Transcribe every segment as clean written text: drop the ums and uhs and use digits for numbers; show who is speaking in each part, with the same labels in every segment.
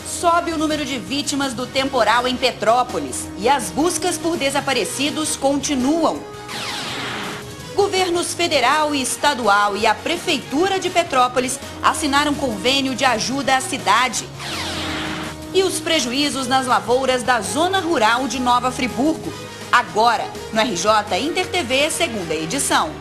Speaker 1: Sobe o número de vítimas do temporal em Petrópolis e as buscas por desaparecidos continuam. Governos federal e estadual e a Prefeitura de Petrópolis assinaram convênio de ajuda à cidade. E os prejuízos nas lavouras da zona rural de Nova Friburgo. Agora, no RJ Inter TV, segunda edição.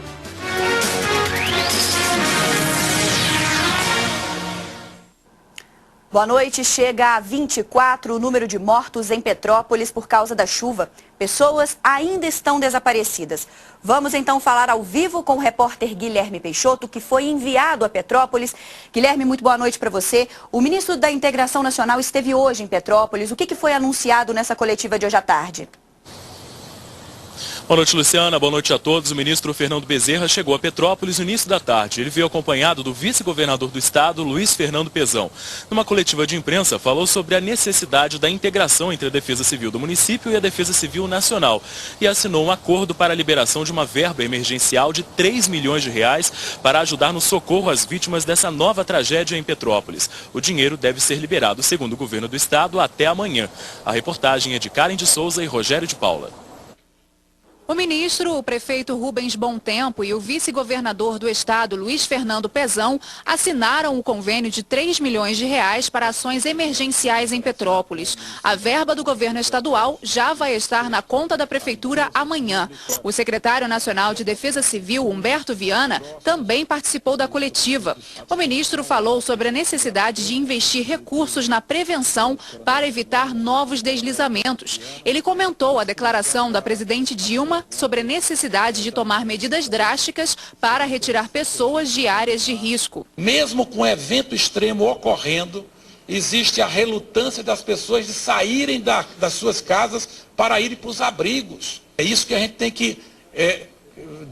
Speaker 1: Boa noite. Chega a 24 o número de mortos em Petrópolis por causa da chuva. Pessoas ainda estão desaparecidas. Vamos então falar ao vivo com o repórter Guilherme Peixoto, que foi enviado a Petrópolis. Guilherme, muito boa noite para você. O ministro da Integração Nacional esteve hoje em Petrópolis. O que foi anunciado nessa coletiva de hoje à tarde?
Speaker 2: Boa noite, Luciana. Boa noite a todos. O ministro Fernando Bezerra chegou a Petrópolis no início da tarde. Ele veio acompanhado do vice-governador do estado, Luiz Fernando Pezão. Numa coletiva de imprensa, falou sobre a necessidade da integração entre a Defesa Civil do município e a Defesa Civil Nacional e assinou um acordo para a liberação de uma verba emergencial de 3 milhões de reais para ajudar no socorro às vítimas dessa nova tragédia em Petrópolis. O dinheiro deve ser liberado, segundo o governo do estado, até amanhã. A reportagem é de Karen de Souza e Rogério de Paula.
Speaker 3: O ministro, o prefeito Rubens Bontempo e o vice-governador do estado, Luiz Fernando Pezão, assinaram o convênio de 3 milhões de reais para ações emergenciais em Petrópolis. A verba do governo estadual já vai estar na conta da prefeitura amanhã. O secretário nacional de Defesa Civil, Humberto Viana, também participou da coletiva. O ministro falou sobre a necessidade de investir recursos na prevenção para evitar novos deslizamentos. Ele comentou a declaração da presidente Dilma sobre a necessidade de tomar medidas drásticas para retirar pessoas de áreas de risco.
Speaker 4: Mesmo com o evento extremo ocorrendo, existe a relutância das pessoas de saírem das suas casas para irem para os abrigos. É isso que a gente tem que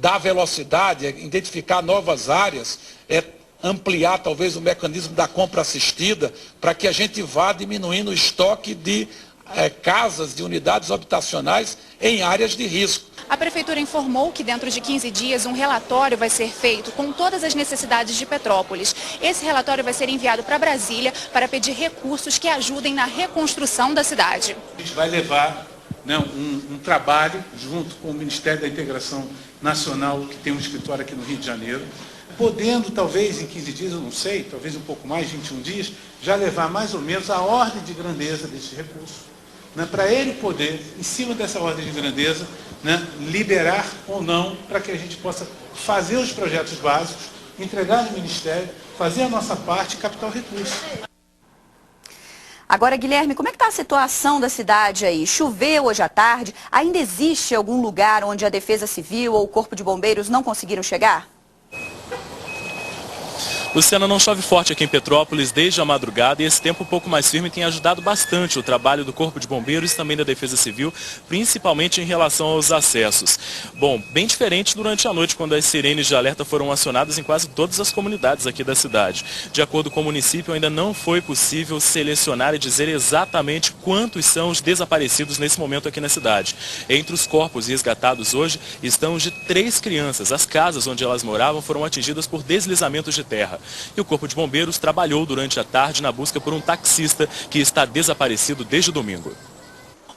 Speaker 4: dar velocidade, identificar novas áreas, ampliar talvez o mecanismo da compra assistida para que a gente vá diminuindo o estoque de casas, de unidades habitacionais em áreas de risco.
Speaker 3: A prefeitura informou que dentro de 15 dias um relatório vai ser feito com todas as necessidades de Petrópolis. Esse relatório vai ser enviado para Brasília para pedir recursos que ajudem na reconstrução da cidade.
Speaker 5: A gente vai levar um trabalho junto com o Ministério da Integração Nacional, que tem um escritório aqui no Rio de Janeiro, podendo talvez em 15 dias, eu não sei, talvez um pouco mais, 21 dias, já levar mais ou menos a ordem de grandeza desse recurso. Para ele poder, em cima dessa ordem de grandeza, liberar ou não, para que a gente possa fazer os projetos básicos, entregar no Ministério, fazer a nossa parte e captar o recurso.
Speaker 1: Agora, Guilherme, como é que está a situação da cidade aí? Choveu hoje à tarde? Ainda existe algum lugar onde a Defesa Civil ou o Corpo de Bombeiros não conseguiram chegar?
Speaker 2: Luciana, não chove forte aqui em Petrópolis desde a madrugada e esse tempo um pouco mais firme tem ajudado bastante o trabalho do Corpo de Bombeiros e também da Defesa Civil, principalmente em relação aos acessos. Bom, bem diferente durante a noite, quando as sirenes de alerta foram acionadas em quase todas as comunidades aqui da cidade. De acordo com o município, ainda não foi possível selecionar e dizer exatamente quantos são os desaparecidos nesse momento aqui na cidade. Entre os corpos resgatados hoje estão os de 3 crianças. As casas onde elas moravam foram atingidas por deslizamentos de terra. E o Corpo de Bombeiros trabalhou durante a tarde na busca por um taxista que está desaparecido desde o domingo.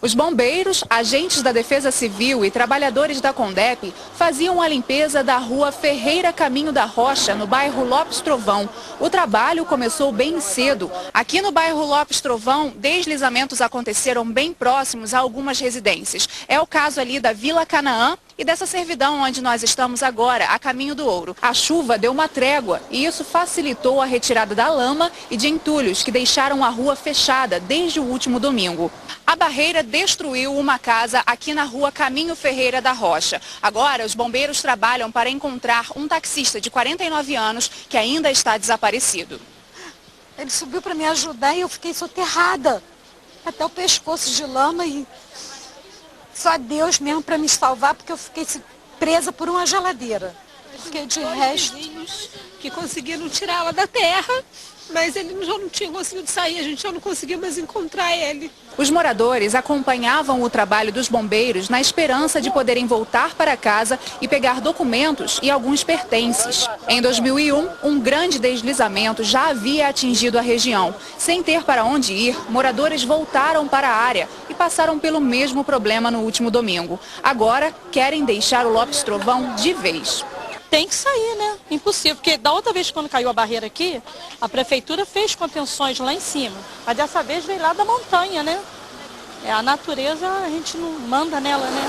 Speaker 3: Os bombeiros, agentes da Defesa Civil e trabalhadores da Condep faziam a limpeza da rua Ferreira Caminho da Rocha, no bairro Lopes Trovão. O trabalho começou bem cedo. Aqui no bairro Lopes Trovão, deslizamentos aconteceram bem próximos a algumas residências. É o caso ali da Vila Canaã e dessa servidão onde nós estamos agora, a caminho do Ouro. A chuva deu uma trégua e isso facilitou a retirada da lama e de entulhos que deixaram a rua fechada desde o último domingo. A barreira destruiu uma casa aqui na rua Caminho Ferreira da Rocha. Agora, os bombeiros trabalham para encontrar um taxista de 49 anos que ainda está desaparecido.
Speaker 6: Ele subiu para me ajudar e eu fiquei soterrada até o pescoço de lama e só Deus mesmo para me salvar, porque eu fiquei presa por uma geladeira. Porque de resto
Speaker 7: que conseguiram tirá-la da terra
Speaker 6: mas ele já não tinha conseguido sair, a gente já não conseguia mais encontrar ele.
Speaker 3: Os moradores acompanhavam o trabalho dos bombeiros na esperança de poderem voltar para casa e pegar documentos e alguns pertences. Em 2001, um grande deslizamento já havia atingido a região. Sem ter para onde ir, moradores voltaram para a área e passaram pelo mesmo problema no último domingo. Agora, querem deixar o Lopes Trovão de vez.
Speaker 7: Tem que sair, né? Impossível, porque da outra vez quando caiu a barreira aqui, a prefeitura fez contenções lá em cima, mas dessa vez veio lá da montanha, né? A natureza a gente não manda nela, né?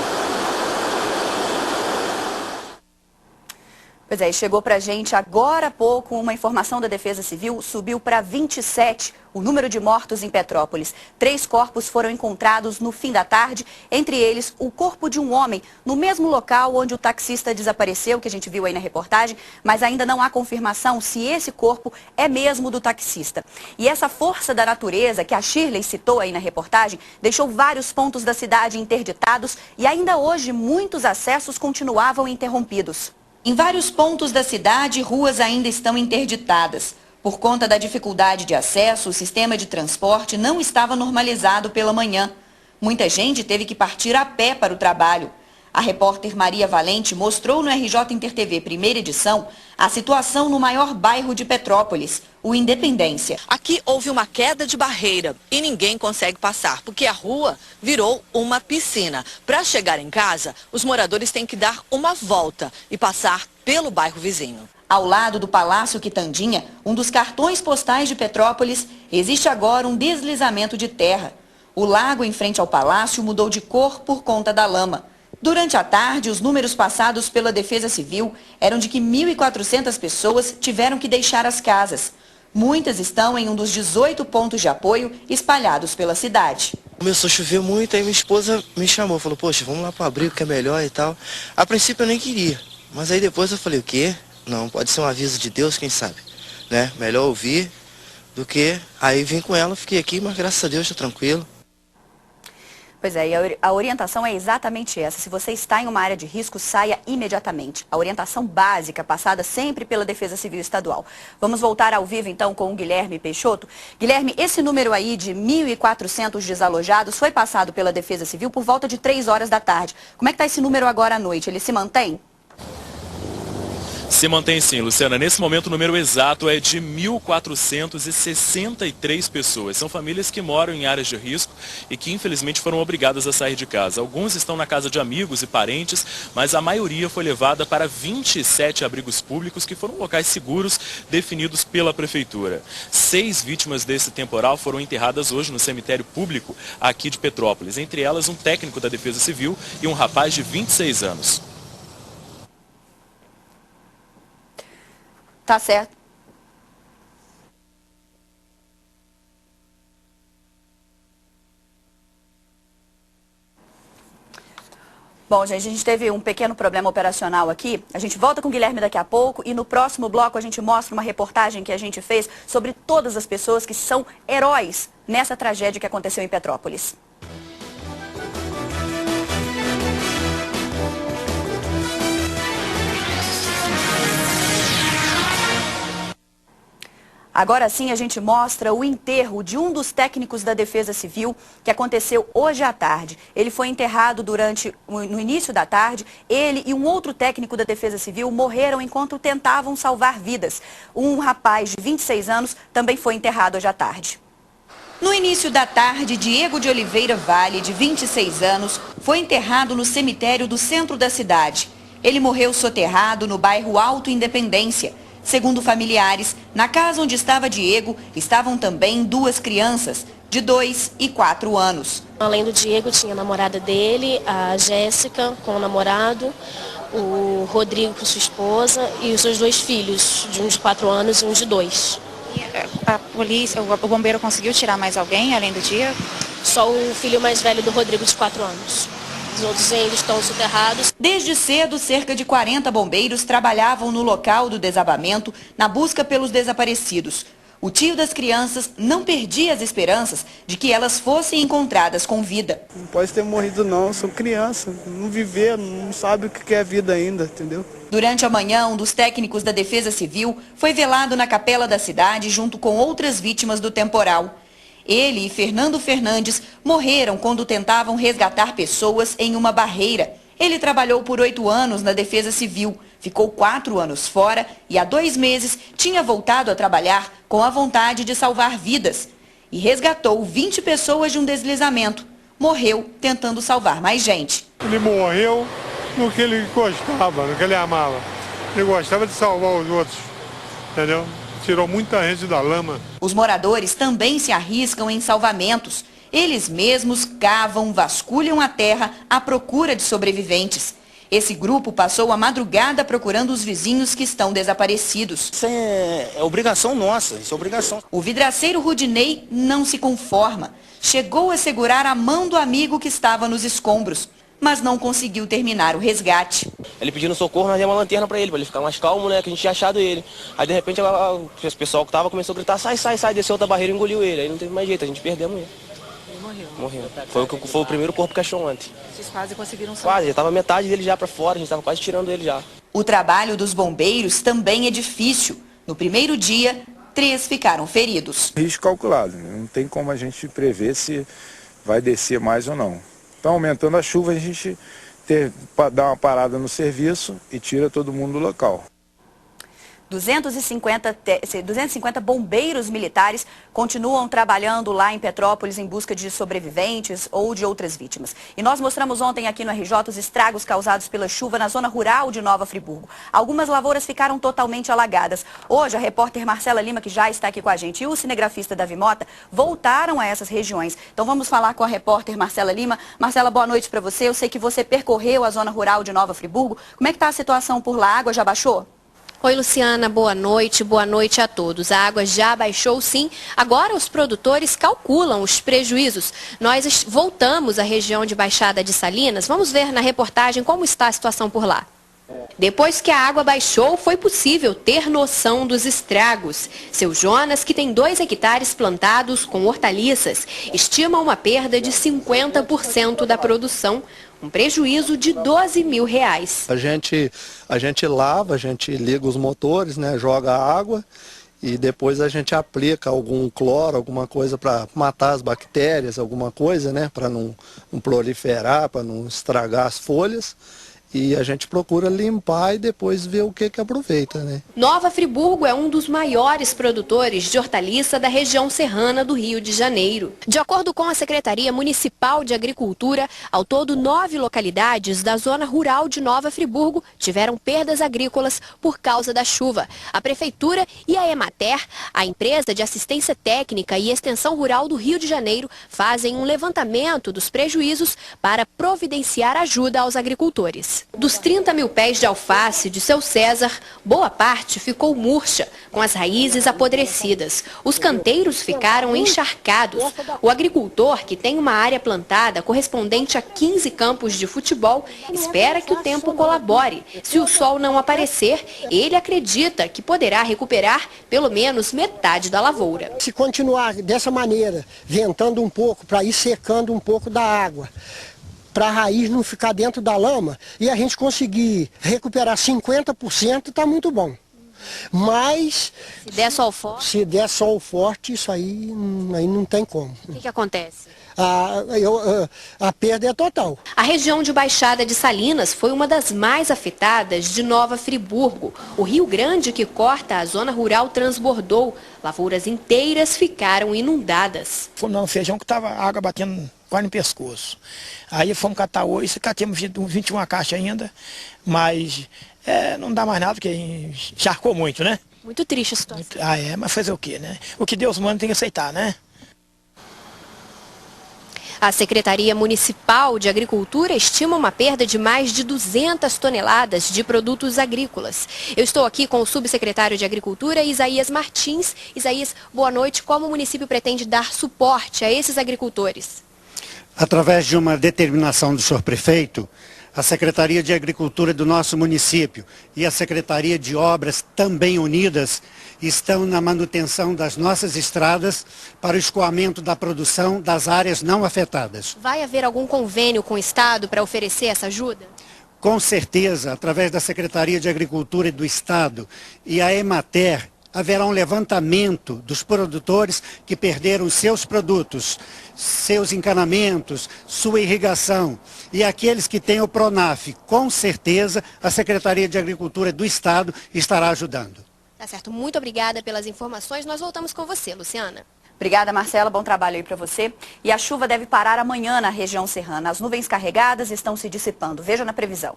Speaker 1: Pois é, chegou pra gente agora há pouco uma informação da Defesa Civil, subiu para 27 o número de mortos em Petrópolis. 3 corpos foram encontrados no fim da tarde, entre eles o corpo de um homem no mesmo local onde o taxista desapareceu, que a gente viu aí na reportagem, mas ainda não há confirmação se esse corpo é mesmo do taxista. E essa força da natureza que a Shirley citou aí na reportagem deixou vários pontos da cidade interditados e ainda hoje muitos acessos continuavam interrompidos. Em vários pontos da cidade, ruas ainda estão interditadas. Por conta da dificuldade de acesso, o sistema de transporte não estava normalizado pela manhã. Muita gente teve que partir a pé para o trabalho. A repórter Maria Valente mostrou no RJ Inter TV primeira edição a situação no maior bairro de Petrópolis, o Independência.
Speaker 8: Aqui houve uma queda de barreira e ninguém consegue passar, porque a rua virou uma piscina. Para chegar em casa, os moradores têm que dar uma volta e passar pelo bairro vizinho.
Speaker 1: Ao lado do Palácio Quitandinha, um dos cartões postais de Petrópolis, existe agora um deslizamento de terra. O lago em frente ao palácio mudou de cor por conta da lama. Durante a tarde, os números passados pela Defesa Civil eram de que 1.400 pessoas tiveram que deixar as casas. Muitas estão em um dos 18 pontos de apoio espalhados pela cidade.
Speaker 9: Começou a chover muito, aí minha esposa me chamou, falou, poxa, vamos lá para o abrigo que é melhor e tal. A princípio eu nem queria, mas aí depois eu falei, o quê? Não, pode ser um aviso de Deus, quem sabe, né? Melhor ouvir do que... Aí vim com ela, fiquei aqui, mas graças a Deus estou tranquilo.
Speaker 1: Pois é, e a orientação é exatamente essa. Se você está em uma área de risco, saia imediatamente. A orientação básica passada sempre pela Defesa Civil Estadual. Vamos voltar ao vivo então com o Guilherme Peixoto. Guilherme, esse número aí de 1.400 desalojados foi passado pela Defesa Civil por volta de 3 horas da tarde. Como é que está esse número agora à noite? Ele se mantém?
Speaker 2: Se mantém sim, Luciana. Nesse momento o número exato é de 1.463 pessoas. São famílias que moram em áreas de risco e que infelizmente foram obrigadas a sair de casa. Alguns estão na casa de amigos e parentes, mas a maioria foi levada para 27 abrigos públicos que foram locais seguros definidos pela prefeitura. 6 vítimas desse temporal foram enterradas hoje no cemitério público aqui de Petrópolis. Entre elas um técnico da Defesa Civil e um rapaz de 26 anos.
Speaker 1: Tá certo. Bom, gente, a gente teve um pequeno problema operacional aqui. A gente volta com o Guilherme daqui a pouco e no próximo bloco a gente mostra uma reportagem que a gente fez sobre todas as pessoas que são heróis nessa tragédia que aconteceu em Petrópolis. Agora sim a gente mostra o enterro de um dos técnicos da Defesa Civil que aconteceu hoje à tarde. Ele foi enterrado no início da tarde. Ele e um outro técnico da Defesa Civil morreram enquanto tentavam salvar vidas. Um rapaz de 26 anos também foi enterrado hoje à tarde. No início da tarde, Diego de Oliveira Vale, de 26 anos, foi enterrado no cemitério do centro da cidade. Ele morreu soterrado no bairro Alto Independência. Segundo familiares, na casa onde estava Diego, estavam também 2 crianças, de 2 e 4 anos.
Speaker 10: Além do Diego, tinha a namorada dele, a Jéssica com o namorado, o Rodrigo com sua esposa e os seus 2 filhos, de um de 4 anos e um de 2.
Speaker 3: A polícia, o bombeiro conseguiu tirar mais alguém além do Diego?
Speaker 10: Só o filho mais velho do Rodrigo, de 4 anos. Os outros ainda estão soterrados.
Speaker 1: Desde cedo, cerca de 40 bombeiros trabalhavam no local do desabamento na busca pelos desaparecidos. O tio das crianças não perdia as esperanças de que elas fossem encontradas com vida.
Speaker 11: Não pode ter morrido não, são crianças, não viver, não sabe o que é vida ainda, entendeu?
Speaker 1: Durante a manhã, um dos técnicos da Defesa Civil foi velado na capela da cidade junto com outras vítimas do temporal. Ele e Fernando Fernandes morreram quando tentavam resgatar pessoas em uma barreira. Ele trabalhou por 8 anos na Defesa Civil, ficou 4 anos fora e há 2 meses tinha voltado a trabalhar com a vontade de salvar vidas. E resgatou 20 pessoas de um deslizamento. Morreu tentando salvar mais gente.
Speaker 12: Ele morreu no que ele gostava, no que ele amava. Ele gostava de salvar os outros, entendeu? Tirou muita gente da lama.
Speaker 1: Os moradores também se arriscam em salvamentos. Eles mesmos cavam, vasculham a terra à procura de sobreviventes. Esse grupo passou a madrugada procurando os vizinhos que estão desaparecidos.
Speaker 13: Isso é obrigação nossa, isso é obrigação.
Speaker 1: O vidraceiro Rudinei não se conforma. Chegou a segurar a mão do amigo que estava nos escombros, mas não conseguiu terminar o resgate.
Speaker 13: Ele pedindo socorro, nós demos uma lanterna para ele ficar mais calmo, né, que a gente tinha achado ele. Aí de repente o pessoal que estava começou a gritar, sai, sai, sai, desceu outra barreira e engoliu ele. Aí não teve mais jeito, a gente perdemos ele. Ele morreu. Foi o primeiro corpo que achou ontem.
Speaker 3: Vocês quase conseguiram salvar?
Speaker 13: Quase, já estava metade dele já para fora, a gente estava quase tirando ele já.
Speaker 1: O trabalho dos bombeiros também é difícil. No primeiro dia, 3 ficaram feridos.
Speaker 14: Risco calculado, não tem como a gente prever se vai descer mais ou não. Então, aumentando a chuva, a gente dá uma parada no serviço e tira todo mundo do local. 250 bombeiros militares continuam trabalhando lá em Petrópolis em busca de sobreviventes ou de outras vítimas. E nós mostramos ontem aqui no RJ os estragos causados pela chuva na zona rural de Nova Friburgo. Algumas lavouras ficaram totalmente alagadas. Hoje, a repórter Marcela Lima, que já está aqui com a gente, e o cinegrafista Davi Mota voltaram a essas regiões. Então vamos falar com a repórter Marcela Lima. Marcela, boa noite para você. Eu sei que você percorreu a zona rural de Nova Friburgo. Como é que está a situação por lá? A água já baixou?
Speaker 15: Oi, Luciana, boa noite a todos. A água já baixou sim, agora os produtores calculam os prejuízos. Nós voltamos à região de Baixada de Salinas, vamos ver na reportagem como está a situação por lá. Depois que a água baixou, foi possível ter noção dos estragos. Seu Jonas, que tem 2 hectares plantados com hortaliças, estima uma perda de 50% da produção, um prejuízo de R$12 mil.
Speaker 16: A gente lava, a gente liga os motores, né, joga água e depois a gente aplica algum cloro, alguma coisa para matar as bactérias, alguma coisa, né, para não proliferar, para não estragar as folhas. E a gente procura limpar e depois ver o que aproveita, né?
Speaker 15: Nova Friburgo é um dos maiores produtores de hortaliça da região serrana do Rio de Janeiro. De acordo com a Secretaria Municipal de Agricultura, ao todo 9 localidades da zona rural de Nova Friburgo tiveram perdas agrícolas por causa da chuva. A Prefeitura e a Emater, a empresa de assistência técnica e extensão rural do Rio de Janeiro, fazem um levantamento dos prejuízos para providenciar ajuda aos agricultores. Dos 30 mil pés de alface de seu César, boa parte ficou murcha, com as raízes apodrecidas. Os canteiros ficaram encharcados. O agricultor, que tem uma área plantada correspondente a 15 campos de futebol, espera que o tempo colabore. Se o sol não aparecer, ele acredita que poderá recuperar pelo menos metade da lavoura.
Speaker 17: Se continuar dessa maneira, ventando um pouco para ir secando um pouco da água, para a raiz não ficar dentro da lama e a gente conseguir recuperar 50%, está muito bom. Mas
Speaker 15: se der sol forte,
Speaker 17: isso aí não tem como.
Speaker 15: O que acontece?
Speaker 17: A perda é total.
Speaker 15: A região de Baixada de Salinas foi uma das mais afetadas de Nova Friburgo. O Rio Grande, que corta a zona rural, transbordou. Lavouras inteiras ficaram inundadas.
Speaker 18: Foi no feijão que estava a água batendo quase no pescoço. Aí fomos catar hoje, catemos 21 caixas ainda, mas não dá mais nada, porque encharcou muito, né?
Speaker 15: Muito triste a situação.
Speaker 18: Mas fazer o quê, né? O que Deus manda tem que aceitar, né?
Speaker 15: A Secretaria Municipal de Agricultura estima uma perda de mais de 200 toneladas de produtos agrícolas. Eu estou aqui com o subsecretário de Agricultura, Isaías Martins. Isaías, boa noite. Como o município pretende dar suporte a esses agricultores?
Speaker 19: Através de uma determinação do senhor prefeito, a Secretaria de Agricultura do nosso município e a Secretaria de Obras, também unidas, estão na manutenção das nossas estradas para o escoamento da produção das áreas não afetadas.
Speaker 15: Vai haver algum convênio com o Estado para oferecer essa ajuda?
Speaker 19: Com certeza, através da Secretaria de Agricultura do Estado e a Emater, haverá um levantamento dos produtores que perderam seus produtos, seus encanamentos, sua irrigação. E aqueles que têm o PRONAF, com certeza, a Secretaria de Agricultura do Estado estará ajudando.
Speaker 15: Tá certo, muito obrigada pelas informações. Nós voltamos com você, Luciana.
Speaker 1: Obrigada, Marcela. Bom trabalho aí para você. E a chuva deve parar amanhã na região serrana. As nuvens carregadas estão se dissipando. Veja na previsão.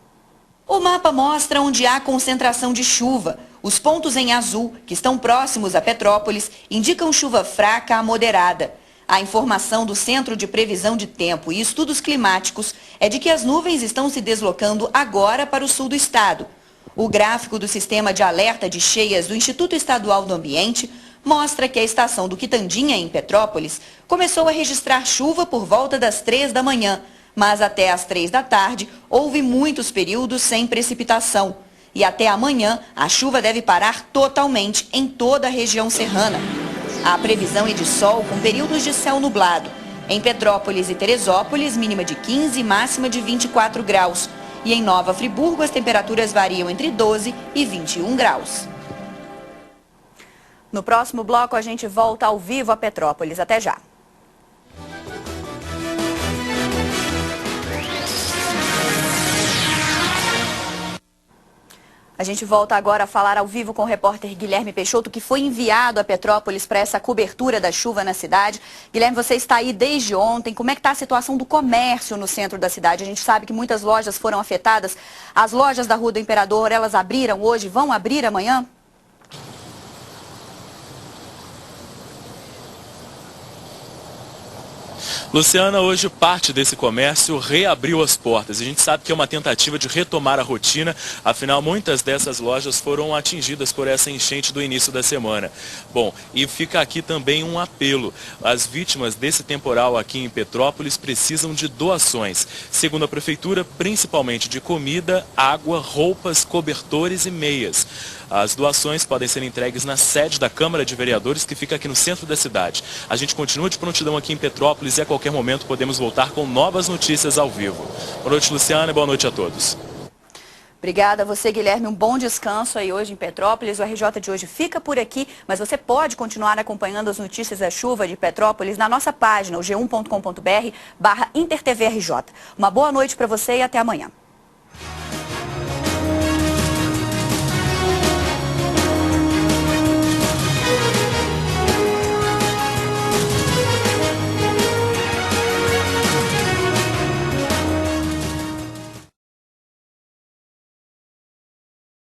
Speaker 1: O mapa mostra onde há concentração de chuva. Os pontos em azul, que estão próximos a Petrópolis, indicam chuva fraca a moderada. A informação do Centro de Previsão de Tempo e Estudos Climáticos é de que as nuvens estão se deslocando agora para o sul do estado. O gráfico do Sistema de Alerta de Cheias do Instituto Estadual do Ambiente mostra que a estação do Quitandinha, em Petrópolis, começou a registrar chuva por volta das 3 da manhã, mas até às 3 da tarde houve muitos períodos sem precipitação. E até amanhã a chuva deve parar totalmente em toda a região serrana. A previsão é de sol com períodos de céu nublado. Em Petrópolis e Teresópolis, mínima de 15 e máxima de 24 graus. E em Nova Friburgo, as temperaturas variam entre 12 e 21 graus. No próximo bloco, a gente volta ao vivo a Petrópolis. Até já. A gente volta agora a falar ao vivo com o repórter Guilherme Peixoto, que foi enviado a Petrópolis para essa cobertura da chuva na cidade. Guilherme, você está aí desde ontem. Como é que está a situação do comércio no centro da cidade? A gente sabe que muitas lojas foram afetadas. As lojas da Rua do Imperador, elas abriram hoje, vão abrir amanhã?
Speaker 2: Luciana, hoje parte desse comércio reabriu as portas. A gente sabe que é uma tentativa de retomar a rotina, afinal muitas dessas lojas foram atingidas por essa enchente do início da semana. Bom, e fica aqui também um apelo. As vítimas desse temporal aqui em Petrópolis precisam de doações. Segundo a Prefeitura, principalmente de comida, água, roupas, cobertores e meias. As doações podem ser entregues na sede da Câmara de Vereadores, que fica aqui no centro da cidade. A gente continua de prontidão aqui em Petrópolis e a qualquer momento podemos voltar com novas notícias ao vivo. Boa noite, Luciana, e boa noite a todos.
Speaker 1: Obrigada a você, Guilherme. Um bom descanso aí hoje em Petrópolis. O RJ de hoje fica por aqui, mas você pode continuar acompanhando as notícias da chuva de Petrópolis na nossa página, o g1.com.br/InterTVRJ. Uma boa noite para você e até amanhã.